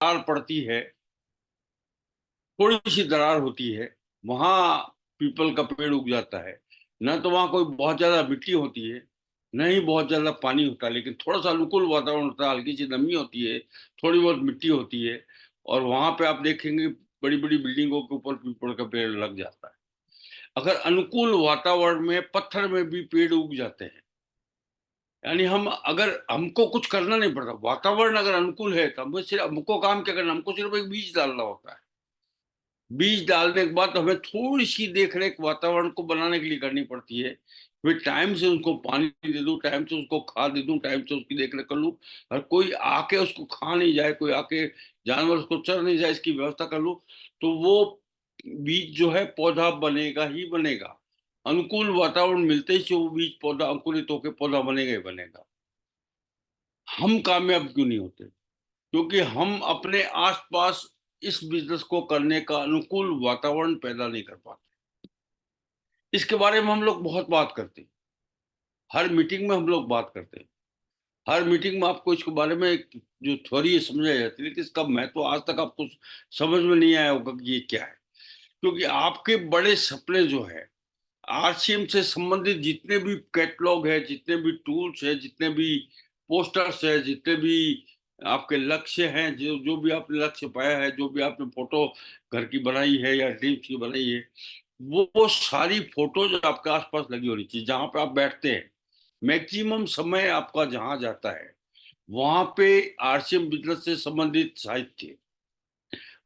दरार पड़ती है, थोड़ी सी दरार होती है, वहां पीपल का पेड़ उग जाता है। न तो वहां कोई बहुत ज्यादा मिट्टी होती है, न ही बहुत ज्यादा पानी होता है, लेकिन थोड़ा सा अनुकूल वातावरण होता है, हल्की सी नमी होती है, थोड़ी बहुत मिट्टी होती है। और वहां पे आप देखेंगे बड़ी बड़ी बिल्डिंगों के ऊपर पीपल का पेड़ लग जाता है। अगर अनुकूल वातावरण में पत्थर में भी पेड़ उग जाते हैं, यानी हम अगर हमको कुछ करना नहीं पड़ता, वातावरण अगर अनुकूल है तो हमें सिर्फ हमको काम क्या करना, हमको सिर्फ एक बीज डालना होता है। बीज डालने के बाद हमें थोड़ी सी देख रेख वातावरण को बनाने के लिए करनी पड़ती है। मैं टाइम से उसको पानी दे दूं, टाइम से उसको खाद दे दूं, टाइम से उसकी देख रेख कर लूं, और कोई आके उसको खा नहीं जाए, कोई आके जानवर उसको चर नहीं जाए, इसकी व्यवस्था कर लूं, तो वो बीज जो है पौधा बनेगा ही बनेगा। अनुकूल वातावरण मिलते ही से वो बीज पौधा अंकुरित होकर पौधा बनेगा ही बनेगा। हम कामयाब क्यों नहीं होते? क्योंकि हम अपने आसपास इस बिजनेस को करने का अनुकूल वातावरण पैदा नहीं कर पाते। इसके बारे में हम लोग बहुत बात करते हैं, हर मीटिंग में हम लोग बात करते हैं, हर मीटिंग में आपको इसके बारे में जो थ्योरी है समझाई जाती है, लेकिन इसका महत्व आज तक आपको समझ में नहीं आया होगा कि ये क्या है। क्योंकि आपके बड़े सपने जो है, आरसीएम से संबंधित जितने भी कैटलॉग है, जितने भी टूल्स है, जितने भी पोस्टर्स है, जितने भी आपके लक्ष्य हैं, जो जो भी आपने लक्ष्य पाया है, जो भी आपने फोटो घर की बनाई है या ड्रीम्स की बनाई है, वो सारी फोटोज आपके आसपास लगी होनी चाहिए जहां पे आप बैठते हैं। मैक्सिमम समय आपका जहां जाता है वहां पे आरसीएम बिजनेस से संबंधित साहित्य,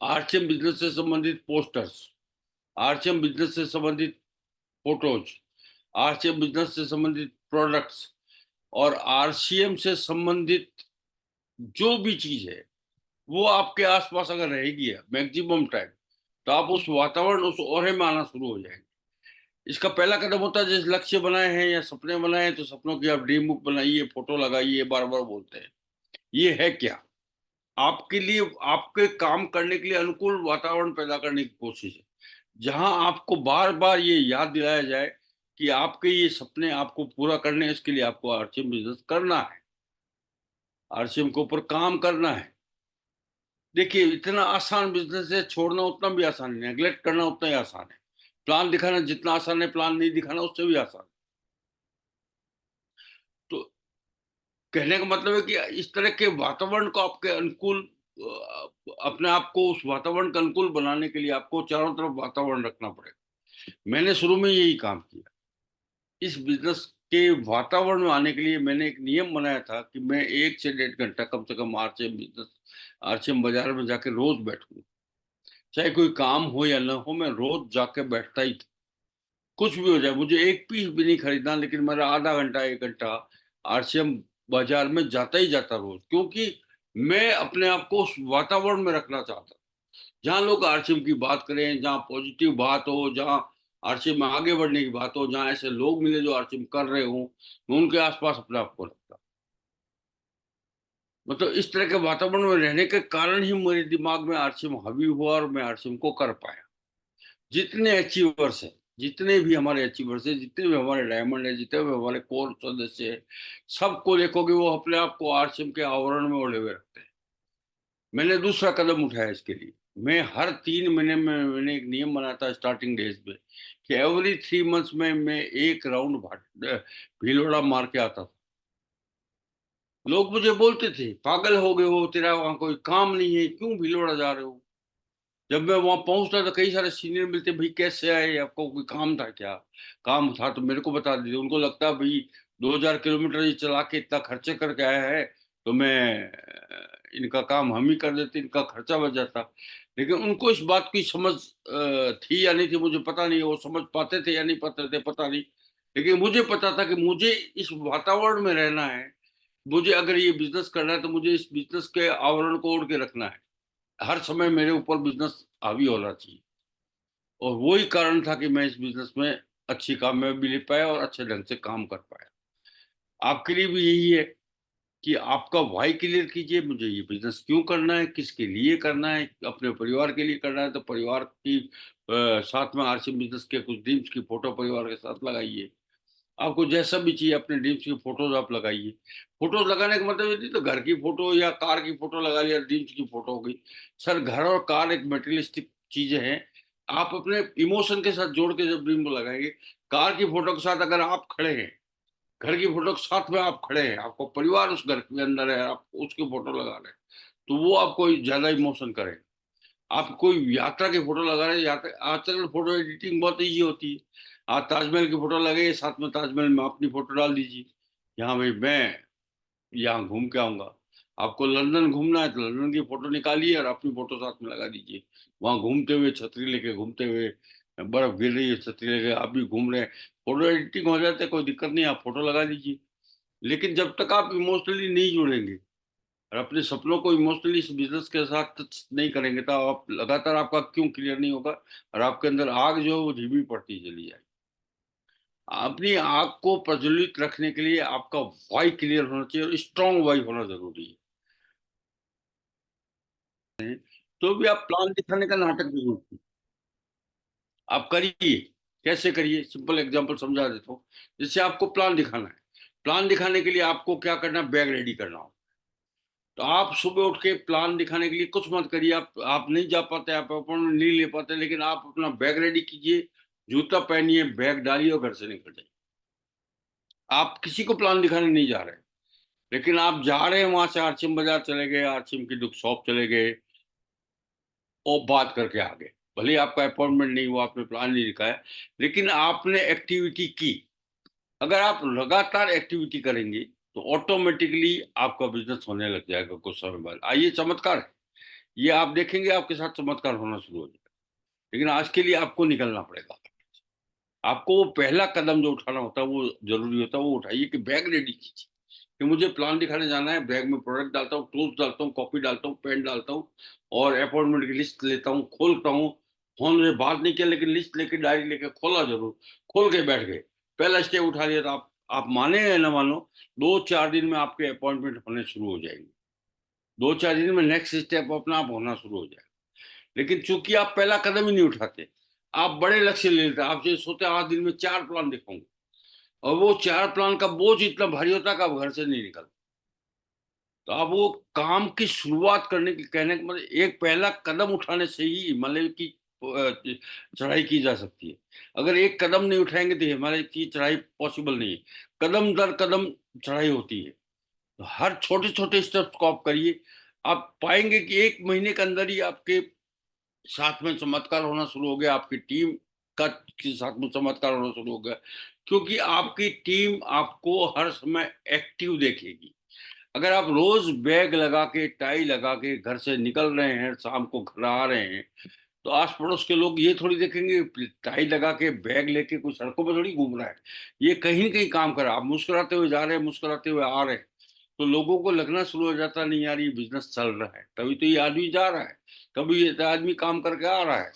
आरसीएम बिजनेस से संबंधित पोस्टर्स, आरसीएम बिजनेस से संबंधित फोटोज, आरसीएम बिजनेस से संबंधित प्रोडक्ट्स और आरसीएम से संबंधित जो भी चीज है, वो आपके आसपास अगर रहेगी मैक्सिमम टाइम, तो आप उस वातावरण, उस ओरे में आना शुरू हो जाएंगे। इसका पहला कदम होता है, जैसे लक्ष्य बनाए हैं या सपने बनाए हैं, तो सपनों की आप ड्रीम बुक बनाइए, फोटो लगाइए, बार बार बोलते हैं। ये है क्या? आपके लिए, आपके काम करने के लिए अनुकूल वातावरण पैदा करने की कोशिश है, जहां आपको बार बार ये याद दिलाया जाए कि आपके ये सपने आपको पूरा करने हैं, इसके लिए आपको आरसीएम बिजनेस करना है, आरसीएम के ऊपर काम करना है। देखिए, इतना आसान बिजनेस है, छोड़ना उतना भी आसान है, नेग्लेक्ट करना उतना ही आसान है। प्लान दिखाना जितना आसान है, प्लान नहीं दिखाना उससे भी आसान है। तो कहने का मतलब है कि इस तरह के वातावरण को आपके अनुकूल, अपने आप को उस वातावरण के अनुकूल बनाने के लिए आपको चारों तरफ वातावरण रखना पड़ेगा। मैंने शुरू में यही काम किया। इस बिजनेस के वातावरण में आने के लिए मैंने एक नियम बनाया था कि मैं 1 से 1.5 घंटा कम से कम आरसीएम बिजनेस, आरसीएम बाजार में जाके रोज बैठूंगा। चाहे कोई काम हो या ना हो, मैं रोज जाके बैठता ही था। कुछ भी हो जाए, मुझे एक पीस भी नहीं खरीदना, लेकिन मेरा आधा घंटा 1 घंटा आरसीएम बाजार में जाता ही जाता रोज, क्योंकि मैं अपने आप को उस वातावरण में रखना चाहता। जहाँ लोग आरसीएम की बात करें, जहाँ पॉजिटिव बात हो, जहाँ आरसीएम में आगे बढ़ने की बात हो, जहाँ ऐसे लोग मिले जो आरसीएम कर रहे हो, मैं उनके आसपास अपने आप को रखता। मतलब इस तरह के वातावरण में रहने के कारण ही मेरे दिमाग में आरसीएम हावी हुआ और मैं आरसीएम को कर पाया। जितने अचीवर्स हैं, जितने भी हमारे अचीवर्स हैं, जितने भी हमारे डायमंड है, जितने भी हमारे कोर सदस्य हैं, सबको देखोगे वो अपने आप को आरसीएम के आवरण में ओढ़े हुए रखते हैं। मैंने दूसरा कदम उठाया इसके लिए। मैं हर 3 महीने में मैंने एक नियम बनाया था स्टार्टिंग डेज में, कि एवरी 3 मंथ्स में मैं एक राउंड भीलवाड़ा मार के आता था। लोग मुझे बोलते थे, पागल हो गए हो, तेरा वहां कोई काम नहीं है, क्यों भीलवाड़ा जा रहे हो? जब मैं वहां पहुंचता तो कई सारे सीनियर मिलते, भाई कैसे आए, आपको कोई काम था क्या? काम था तो मेरे को बता दीजिए। उनको लगता भाई 2,000 किलोमीटर ये चला के इतना खर्चे करके आया है, तो मैं इनका काम हम ही कर देते, इनका खर्चा बच जाता। लेकिन उनको इस बात की समझ थी या नहीं थी मुझे पता नहीं, वो समझ पाते थे या नहीं पाते थे पता नहीं। लेकिन मुझे पता था कि मुझे इस वातावरण में रहना है। मुझे अगर ये बिजनेस करना है तो मुझे इस बिजनेस के आवरण को ओढ़ के रखना है। हर समय मेरे ऊपर बिजनेस हावी होना चाहिए। और वही कारण था कि मैं इस बिजनेस में अच्छी कामयाबी ले पाया और अच्छे ढंग से काम कर पाया। आपके लिए भी यही है कि आपका वाई क्लियर कीजिए, मुझे ये बिजनेस क्यों करना है, किसके लिए करना है। अपने परिवार के लिए करना है तो परिवार की साथ में आरसी बिजनेस के कुछ ड्रीम्स की फोटो परिवार के साथ लगाइए। आपको जैसा भी चाहिए अपने ड्रीम्स की फोटोज आप लगाइए। फोटोज लगाने का मतलब ये नहीं तो घर की फोटो या कार की फोटो लगा लिया, ड्रीम्स की फोटो हो गई। सर घर और कार एक मटेरियलिस्टिक चीजें हैं। आप अपने इमोशन के साथ जोड़ के जब ड्रीम को लगाएंगे, कार की फोटो के साथ अगर आप खड़े हैं, घर की फोटो के साथ में आप खड़े हैं, आपको परिवार उस घर के अंदर है, आप उसकी फोटो लगा रहे हैं, तो वो आपको ज्यादा इमोशन करेगा। आप कोई यात्रा की फोटो लगा रहे हैं, यात्रा आजकल फोटो एडिटिंग बहुत इजी होती है। आप ताजमहल की फोटो लगाइए, साथ में ताजमहल में अपनी फोटो डाल दीजिए, यहाँ भाई मैं यहाँ घूम के आऊंगा। आपको लंदन घूमना है तो लंदन की फोटो निकालिए और अपनी फोटो साथ में लगा दीजिए, वहां घूमते हुए छतरी लेके घूमते हुए, बर्फ गिर रही है छतरी लेके आप भी घूम रहे हैं, फोटो एडिटिंग हो जाता है, कोई दिक्कत नहीं, आप फोटो लगा दीजिए। लेकिन जब तक आप इमोशनली नहीं जुड़ेंगे और अपने सपनों को इमोशनली इस बिजनेस के साथ टच नहीं करेंगे, तो आप लगातार आपका क्यों क्लियर नहीं होगा, और आपके अंदर आग जो है वो धीमी पड़ती चली जाएगी। अपनी आग को प्रज्वलित रखने के लिए आपका वाई क्लियर होना चाहिए, और स्ट्रांग वाई होना जरूरी है। तो भी आप प्लान दिखाने का नाटक नहीं होती, आप करिए। कैसे करिए, सिंपल एग्जांपल समझा देता हूँ। जैसे आपको प्लान दिखाना है, प्लान दिखाने के लिए आपको क्या करना है, बैग रेडी करना हो। तो आप सुबह उठ के प्लान दिखाने के लिए कुछ मत करिए, आप नहीं जा पाते, आप अपॉइंटमेंट नहीं ले पाते, लेकिन आप अपना बैग रेडी कीजिए, जूता पहनिए, बैग डालिए और घर से निकल जाइए। आप किसी को प्लान दिखाने नहीं जा रहे, लेकिन आप जा रहे हैं वहां से, आरसीएम बाजार चले गए, आरसीएम की दुख शॉप चले गए और बात करके आ गए। भले ही आपका अपॉइंटमेंट नहीं हुआ, आपने प्लान नहीं दिखाया, लेकिन आपने एक्टिविटी की। अगर आप लगातार एक्टिविटी करेंगे तो ऑटोमेटिकली आपका बिजनेस होने लग जाएगा कुछ समय बाद। आइए चमत्कार है, ये आप देखेंगे आपके साथ चमत्कार होना शुरू हो जाएगा। लेकिन आज के लिए आपको निकलना पड़ेगा। आपको वो पहला कदम जो उठाना होता है वो जरूरी होता है, वो उठाइए कि बैग रेडी कीजिए कि मुझे प्लान दिखाने जाना है। बैग में प्रोडक्ट डालता हूँ, टूल्स डालता हूँ, कॉपी डालता हूँ, पेन डालता हूँ, और अपॉइंटमेंट की लिस्ट लेता हूँ, खोलता हूँ। फोन में बात नहीं किया, लेकिन लिस्ट लेके डायरी लेके खोला जरूर, खोल के बैठ गए, पहला स्टेप उठा लिया, तो आप माने या ना मानो, 2-4 दिन में आपके अपॉइंटमेंट होने शुरू हो जाएंगे। 2-4 दिन में नेक्स्ट स्टेप अपना आप होना शुरू हो जाएगा। लेकिन चूंकि आप पहला कदम ही नहीं उठाते, आप बड़े लक्ष्य ले लेते, आप जो सोचते 8 दिन में 4 प्लान दिखाऊंगा, और वो 4 प्लान का बोझ इतना भारी होता है कि आप घर से नहीं निकलते। तो आप वो काम की शुरुआत करने की, कहने का मतलब एक पहला कदम उठाने से ही हिमालय की चढ़ाई की जा सकती है। अगर एक कदम नहीं उठाएंगे तो हिमालय की चढ़ाई पॉसिबल नहीं है। कदम दर कदम चढ़ाई होती है, तो हर छोटे छोटे स्टेप्स को आप करिए। आप पाएंगे कि 1 महीने के अंदर ही आपके साथ में चमत्कार होना शुरू हो गया, आपकी टीम का के साथ में चमत्कार होना शुरू हो गया, क्योंकि आपकी टीम आपको हर समय एक्टिव देखेगी। अगर आप रोज बैग लगा के, टाई लगा के घर से निकल रहे हैं, शाम को घर आ रहे हैं, तो आस पड़ोस के लोग ये थोड़ी देखेंगे टाई लगा के बैग लेके कोई सड़कों पर थोड़ी घूम रहा है, ये कहीं न कहीं काम कर रहा है। आप मुस्कुराते हुए जा रहे हैं, मुस्कुराते हुए आ रहे हैं, तो लोगों को लगना शुरू हो जाता है, नहीं यार ये बिजनेस चल रहा है, तभी तो ये आदमी जा रहा है, तभी ये आदमी काम करके आ रहा है।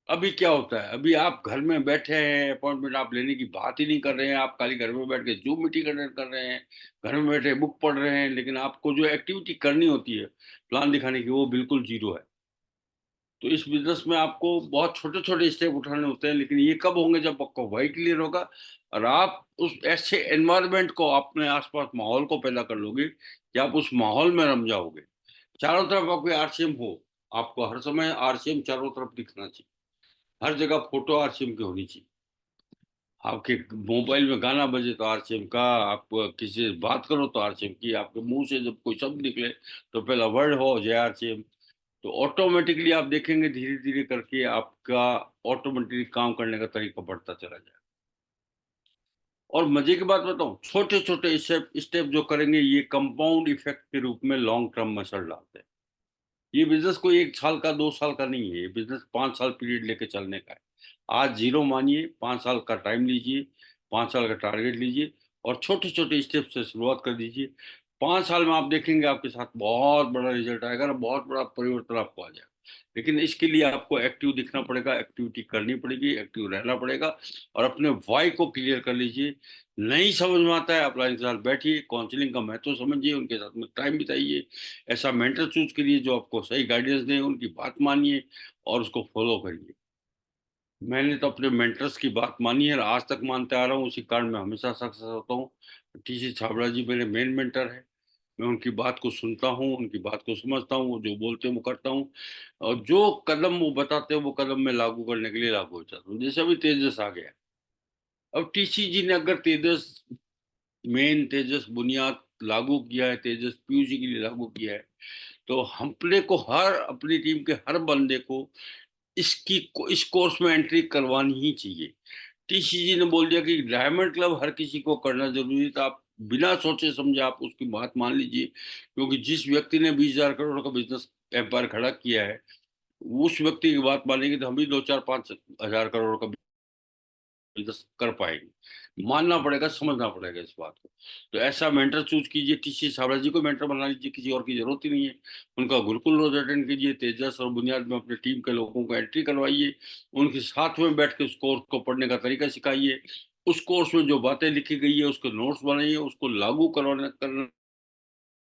अभी क्या होता है, अभी आप घर में बैठे हैं, अपॉइंटमेंट आप लेने की बात ही नहीं कर रहे हैं, आप खाली घर में बैठ के जूम मीटिंग अटेंड कर रहे हैं, घर में बैठे बुक पढ़ रहे हैं, लेकिन आपको जो एक्टिविटी करनी होती है प्लान दिखाने की, वो बिल्कुल जीरो है। तो इस बिजनेस में आपको बहुत छोटे छोटे स्टेप उठाने होते हैं, लेकिन ये कब होंगे, जब आपको वाई क्लियर होगा और आप उस ऐसे एनवायरनमेंट को, अपने आसपास माहौल को पैदा कर लोगे कि आप उस माहौल में रम जाओगे। चारों तरफ आपके आरसीएम हो, आपको हर समय आरसीएम चारों तरफ दिखना चाहिए, हर जगह फोटो आरसीएम की होनी चाहिए। आपके मोबाइल में गाना बजे तो आरसीएम का, आप किसी से बात करो तो आरसीएम की, आपके मुंह से जब कोई शब्द निकले तो पहला वर्ड हो जय आरसीएम। तो ऑटोमेटिकली आप देखेंगे धीरे धीरे करके आपका ऑटोमेटिकली काम करने का तरीका बढ़ता चला जाए। और मजे की बात बताऊं, छोटे छोटे स्टेप स्टेप जो करेंगे, ये कंपाउंड इफेक्ट के रूप में लॉन्ग टर्म में असर डालते हैं। ये बिजनेस कोई 1 साल का 2 साल का नहीं है, ये बिजनेस 5 साल पीरियड लेके चलने का है। आज जीरो मानिए, 5 साल का टाइम लीजिए, 5 साल का टारगेट लीजिए, और छोटे छोटे स्टेप से शुरुआत कर दीजिए। 5 साल में आप देखेंगे आपके साथ बहुत बड़ा रिजल्ट आएगा ना, बहुत बड़ा परिवर्तन आपको आ जाएगा। लेकिन इसके लिए आपको एक्टिव दिखना पड़ेगा, एक्टिविटी करनी पड़ेगी, एक्टिव रहना पड़ेगा, और अपने वाई को क्लियर कर लीजिए। नहीं समझ में आता है, आप लाइन के साथ बैठिए, काउंसलिंग का महत्व समझिए, उनके साथ में टाइम बिताइए, ऐसा मेंटर चूज करिए जो आपको सही गाइडेंस दे, उनकी बात मानिए और उसको फॉलो करिए। मैंने तो अपने मेंटर्स की बात मानी है, आज तक मानते आ रहा हूँ, उसी कारण मैं हमेशा सक्सेस होता हूँ। टीसी छाबड़ा जी मेरे मेन मेंटर है। मैं उनकी बात को सुनता हूँ, उनकी बात को समझता हूँ, वो जो बोलते हैं वो करता हूँ, और जो कदम वो बताते हैं वो कदम मैं लागू करने के लिए लागू हो जाता हूँ। जैसे अभी तेजस आ गया, अब टीसी जी ने अगर तेजस मेन तेजस बुनियाद लागू किया है, तेजस पीयूसी के लिए लागू किया है, तो हमने को हर अपनी टीम के हर बंदे को इस कोर्स में एंट्री करवानी ही चाहिए। टीसी जी ने बोल दिया कि डायमंड क्लब हर किसी को करना जरूरी था, आप बिना सोचे समझे आप उसकी बात मान लीजिए, क्योंकि जिस व्यक्ति ने 20,000 करोड़ का बिजनेस एम्पायर खड़ा किया है, उस व्यक्ति की बात मानेंगे तो हम भी 2-4-5 हजार करोड़ का बिजनेस कर पाएंगे। मानना पड़ेगा, समझना पड़ेगा इस बात को। तो ऐसा मेंटर चूज कीजिए, टीसी छाबड़ा जी को मेंटर बना लीजिए, किसी और की जरूरत ही नहीं है। उनका गुरुकुल रोज अटेंड कीजिए, तेजस और बुनियाद में अपने टीम के लोगों को एंट्री करवाइए, उनके साथ में बैठ के उस कोर्स को पढ़ने का तरीका सिखाइए, उस कोर्स में जो बातें लिखी गई है उसके नोट्स बनाइए, उसको लागू करना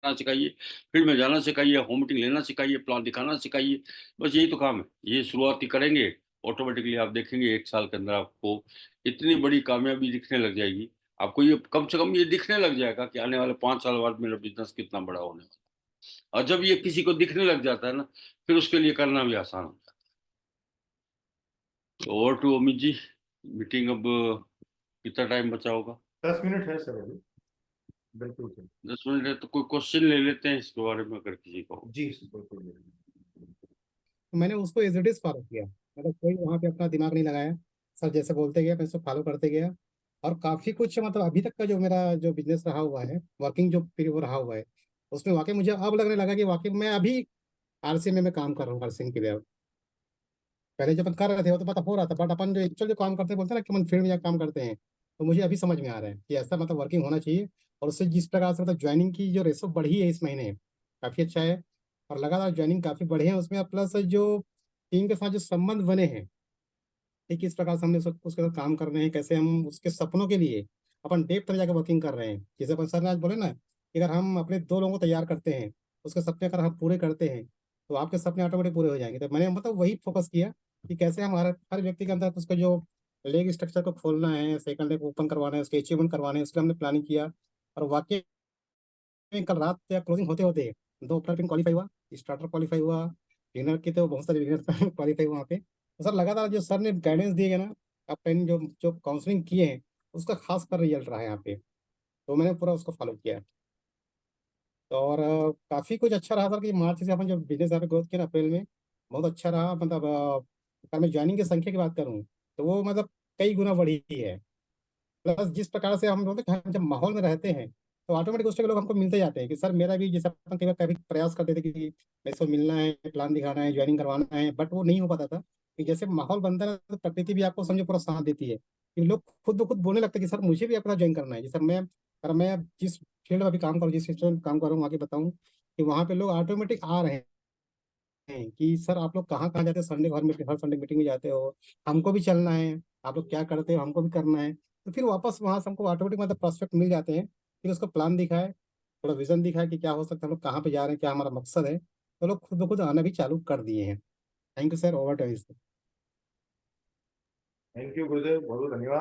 सिखाइए, फील्ड में जाना सिखाइए, होम मीटिंग लेना सिखाइए, प्लान दिखाना सिखाइए। बस यही तो काम है, ये शुरुआती करेंगे, ऑटोमेटिकली आप देखेंगे 1 साल के अंदर आपको इतनी बड़ी कामयाबी दिखने लग जाएगी। आपको ये कम से कम ये दिखने लग जाएगा कि आने वाले 5 साल बाद मेरा बिजनेस कितना बड़ा होने वाला है। और जब ये किसी को दिखने लग जाता है ना, फिर उसके लिए करना भी आसान होता है। तो over to Amit ji, meeting अब कितना टाइम बचा होगा? 10 मिनट है सर अभी। बिल्कुल सर। 10 मिनट है, तो कोई क्वेश्चन ले लेते हैं इसके बारे में अगर किसी को। जी सर, बिल्कुल। तो मैंने उसको एज इट इज फॉलो किया, मतलब कोई वहाँ पे अपना दिमाग नहीं लगाया। सर जैसे बोलते गया मैं उसको फॉलो करते गया, और काफी कुछ मतलब अभी तक का जो मेरा जो बिजनेस रहा हुआ है, वर्किंग जो पीरियड वो रहा हुआ है, उसमें वाकई मुझे अब लगने लगा कि वाकई मैं अभी आरसी में मैं काम कर रहा हूँ हरसिंह के लिए। पहले जब अपन कर रहे थे वो तो पता हो रहा था, बट अपन जो एक्चुअल जो काम करते हैं, बोलते हैं ना कि अपन फील्ड में जाकर काम करते हैं, तो मुझे अभी समझ में आ रहा है कि ऐसा मतलब वर्किंग होना चाहिए। और उससे जिस प्रकार से मतलब ज्वाइनिंग की जो रेशो बढ़ी है इस महीने, काफी अच्छा है। और लगातार ज्वाइनिंग काफी बढ़े हैं उसमें, प्लस जो टीम के साथ जो संबंध बने हैं कि किस प्रकार से हमने उसके साथ काम कर रहे हैं, कैसे हम उसके सपनों के लिए अपन डेप्थ में जाकर वर्किंग कर रहे हैं। जैसे अपन सर ने आज बोले ना कि अगर हम अपने 2 लोगों को तैयार करते हैं, उसके सपने अगर हम पूरे करते हैं, तो आपके सपने ऑटोमेटिक पूरे हो जाएंगे। तो मैंने मतलब वही फोकस किया कि कैसे हम हर व्यक्ति के अंदर उसका जो लेग स्ट्रक्चर को खोलना है, सेकंड लेग ओपन करवाना है, उसके अचीवमेंट करवाने हैं, उसके लिए हमने प्लानिंग किया। और वाकई में कल रात या क्लोजिंग होते होते 2 ओपनर क्वालिफाई हुआ, स्टार्टर क्वालिफाई हुआ, विनर के तो बहुत सारे विनर क्वालिफाई हुआ वहाँ पे। तो सर लगातार जो सर ने गाइडेंस दिए गए ना, अपन जो जो काउंसलिंग किए हैं, उसका खास कर रिजल्ट रहा है यहाँ पे। तो मैंने पूरा उसको फॉलो किया। तो और काफी कुछ अच्छा रहा सर कि मार्च से अपन जो बिजनेस यहाँ पे ग्रोथ किया ना अप्रैल में, बहुत अच्छा रहा। मतलब अगर मैं ज्वाइनिंग की संख्या की बात करूँ, तो वो मतलब कई गुना बढ़ी है। प्लस जिस प्रकार से हम बोलते हैं कि हम जब माहौल में रहते हैं, तो ऑटोमेटिक उस तरह के लोग हमको मिलते जाते हैं कि सर मेरा भी, जैसे अपन कई बार कभी प्रयास करते थे कि मेरे से मिलना है, प्लान दिखाना है, ज्वाइनिंग करवाना है, बट वो नहीं हो पाता था। कि जैसे माहौल बनता है तो प्रकृति भी आपको समझो पूरा साथ देती है कि लोग खुद ब खुद बोलने लगते हैं कि सर मुझे भी अपना ज्वाइन करना है। जैसे मैं, अगर मैं जिस फील्ड में अभी काम करूँ, जिस सिस्टम में काम कर रहा हूँ, आगे बताऊँ कि वहाँ पे लोग ऑटोमेटिक आ रहे हैं कि सर आप लोग कहाँ कहाँ जाते हो, संडे हर संडे मीटिंग में जाते हो, हमको भी चलना है, आप लोग क्या करते हो हमको भी करना है। तो फिर वापस वहां से हमको ऑटोमेटिक मतलब प्रोस्पेक्ट मिल जाते हैं। फिर उसका प्लान दिखाए, थोड़ा विजन दिखाए कि क्या हो सकता है, हम लोग कहाँ पे जा रहे हैं, क्या हमारा मकसद है, तो लोग खुद ब खुद आना भी चालू कर दिए हैं। Thank you sir, over time. Thank you गुरुदेव, बहुत बहुत धन्यवाद।